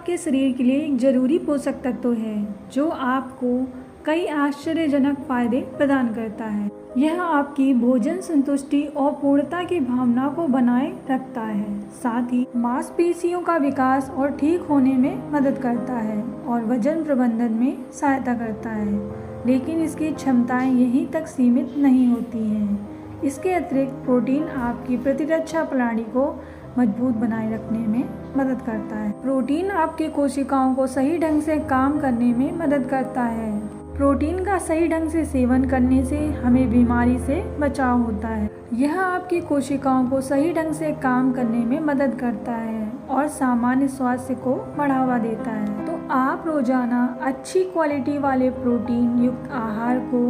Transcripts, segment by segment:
आपके शरीर के लिए एक ज़रूरी पोषक तत्व है जो आपको कई आश्चर्यजनक फायदे प्रदान करता है। यह आपकी भोजन संतुष्टि और पूर्णता की भावना को बनाए रखता है। साथ ही मांसपेशियों का विकास और ठीक होने में मदद करता है और वजन प्रबंधन में सहायता करता है। लेकिन इसकी क्षमताएं यहीं तक सीमित नहीं होती हैं। इसके अतिरिक्त प्रोटीन आपकी प्रतिरक्षा प्रणाली को मजबूत बनाए रखने में मदद करता है। प्रोटीन आपके कोशिकाओं को सही ढंग से काम करने में मदद करता है। प्रोटीन का सही ढंग से सेवन करने से हमें बीमारी से बचाव होता है। यह आपकी कोशिकाओं को सही ढंग से काम करने में मदद करता है और सामान्य स्वास्थ्य को बढ़ावा देता है। तो आप रोजाना अच्छी क्वालिटी वाले प्रोटीन युक्त आहार को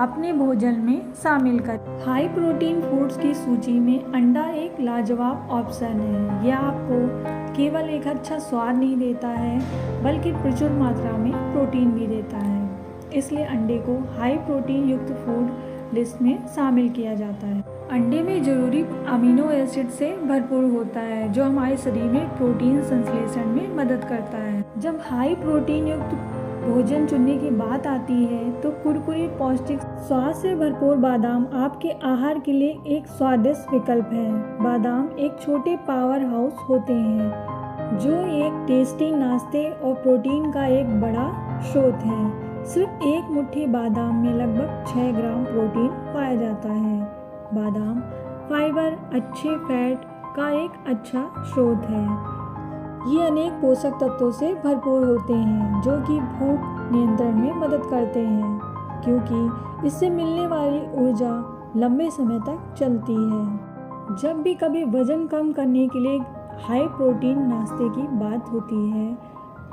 अपने भोजन में शामिल करें। हाई प्रोटीन फूड्स की सूची में अंडा एक लाजवाब ऑप्शन है। यह आपको केवल एक अच्छा स्वाद नहीं देता है बल्कि प्रचुर मात्रा में प्रोटीन भी देता है। इसलिए अंडे को हाई प्रोटीन युक्त फूड लिस्ट में शामिल किया जाता है। अंडे में जरूरी अमीनो एसिड से भरपूर होता है जो हमारे शरीर में प्रोटीन संश्लेषण में मदद करता है। जब हाई प्रोटीन युक्त भोजन चुनने की बात आती है तो कुरकुरे पौष्टिक स्वाद से भरपूर बादाम आपके आहार के लिए एक स्वादिष्ट विकल्प है। बादाम एक छोटे पावर हाउस होते हैं जो एक टेस्टी नाश्ते और प्रोटीन का एक बड़ा स्रोत है। सिर्फ एक मुट्ठी बादाम में लगभग 6 ग्राम प्रोटीन पाया जाता है। बादाम फाइबर, अच्छे फैट का एक अच्छा स्रोत है। ये अनेक पोषक तत्वों से भरपूर होते हैं जो कि भूख नियंत्रण में मदद करते हैं क्योंकि इससे मिलने वाली ऊर्जा लंबे समय तक चलती है। जब भी कभी वजन कम करने के लिए हाई प्रोटीन नाश्ते की बात होती है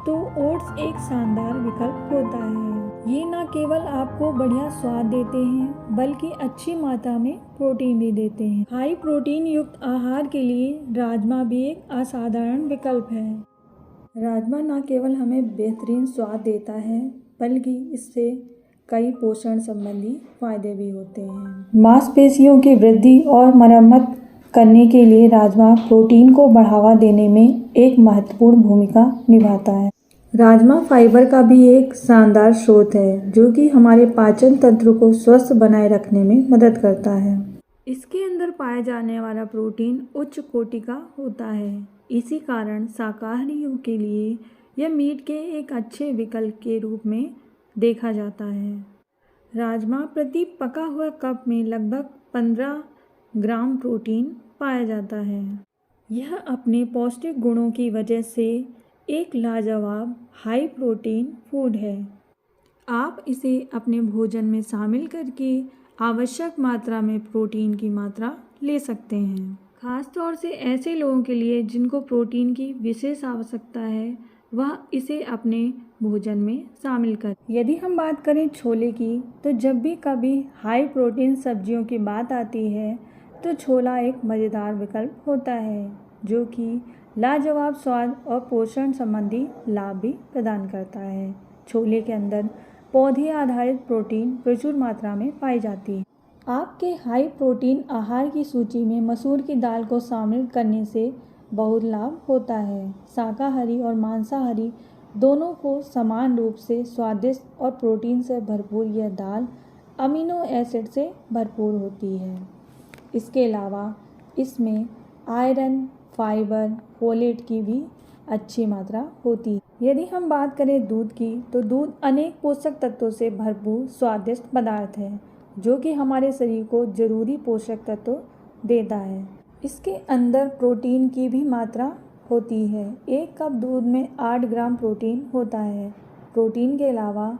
तो ओट्स एक शानदार विकल्प होता है। ये न केवल आपको बढ़िया स्वाद देते हैं बल्कि अच्छी मात्रा में प्रोटीन भी देते हैं। हाई प्रोटीन युक्त आहार के लिए राजमा भी एक असाधारण विकल्प है। राजमा न केवल हमें बेहतरीन स्वाद देता है बल्कि इससे कई पोषण संबंधी फायदे भी होते हैं। मांसपेशियों की वृद्धि और मरम्मत करने के लिए राजमा प्रोटीन को बढ़ावा देने में एक महत्वपूर्ण भूमिका निभाता है। राजमा फाइबर का भी एक शानदार स्रोत है जो कि हमारे पाचन तंत्र को स्वस्थ बनाए रखने में मदद करता है। इसके अंदर पाया जाने वाला प्रोटीन उच्च कोटि का होता है। इसी कारण शाकाहारियों के लिए यह मीट के एक अच्छे विकल्प के रूप में देखा जाता है। राजमा प्रति पका हुआ कप में लगभग 15 ग्राम प्रोटीन पाया जाता है। यह अपने पौष्टिक गुणों की वजह से एक लाजवाब हाई प्रोटीन फूड है। आप इसे अपने भोजन में शामिल करके आवश्यक मात्रा में प्रोटीन की मात्रा ले सकते हैं। खास तौर से ऐसे लोगों के लिए जिनको प्रोटीन की विशेष आवश्यकता है वह इसे अपने भोजन में शामिल करें। यदि हम बात करें छोले की तो जब भी कभी हाई प्रोटीन सब्जियों की बात आती है तो छोला एक मज़ेदार विकल्प होता है जो कि लाजवाब स्वाद और पोषण संबंधी लाभ भी प्रदान करता है। छोले के अंदर पौधे आधारित प्रोटीन प्रचुर मात्रा में पाई जाती है। आपके हाई प्रोटीन आहार की सूची में मसूर की दाल को शामिल करने से बहुत लाभ होता है। शाकाहारी और मांसाहारी दोनों को समान रूप से स्वादिष्ट और प्रोटीन से भरपूर यह दाल अमीनो एसिड से भरपूर होती है। इसके अलावा इसमें आयरन, फाइबर, फोलेट की भी अच्छी मात्रा होती है। यदि हम बात करें दूध की तो दूध अनेक पोषक तत्वों से भरपूर स्वादिष्ट पदार्थ है जो कि हमारे शरीर को जरूरी पोषक तत्व देता है। इसके अंदर प्रोटीन की भी मात्रा होती है। एक कप दूध में 8 ग्राम प्रोटीन होता है। प्रोटीन के अलावा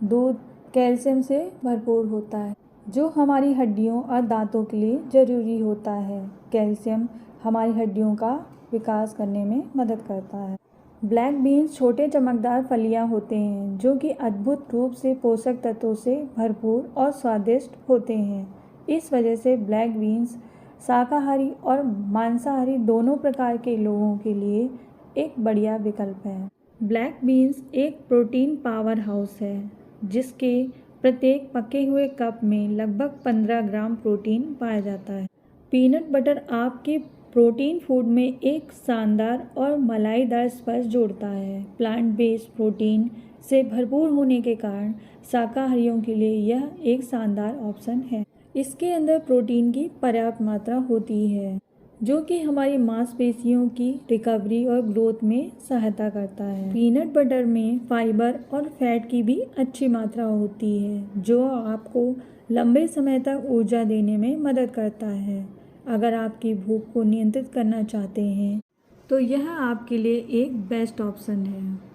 दूध कैल्शियम से भरपूर होता है जो हमारी हड्डियों और दांतों के लिए ज़रूरी होता है। कैल्शियम हमारी हड्डियों का विकास करने में मदद करता है। ब्लैक बीन्स छोटे चमकदार फलियां होते हैं जो कि अद्भुत रूप से पोषक तत्वों से भरपूर और स्वादिष्ट होते हैं। इस वजह से ब्लैक बीन्स शाकाहारी और मांसाहारी दोनों प्रकार के लोगों के लिए एक बढ़िया विकल्प है। ब्लैक बीन्स एक प्रोटीन पावर हाउस है जिसके प्रत्येक पके हुए कप में लगभग 15 ग्राम प्रोटीन पाया जाता है। पीनट बटर आपके प्रोटीन फूड में एक शानदार और मलाईदार स्पर्श जोड़ता है। प्लांट बेस्ड प्रोटीन से भरपूर होने के कारण शाकाहारियों के लिए यह एक शानदार ऑप्शन है। इसके अंदर प्रोटीन की पर्याप्त मात्रा होती है जो कि हमारी मांसपेशियों की रिकवरी और ग्रोथ में सहायता करता है। पीनट बटर में फाइबर और फैट की भी अच्छी मात्रा होती है जो आपको लंबे समय तक ऊर्जा देने में मदद करता है। अगर आपकी भूख को नियंत्रित करना चाहते हैं तो यह आपके लिए एक बेस्ट ऑप्शन है।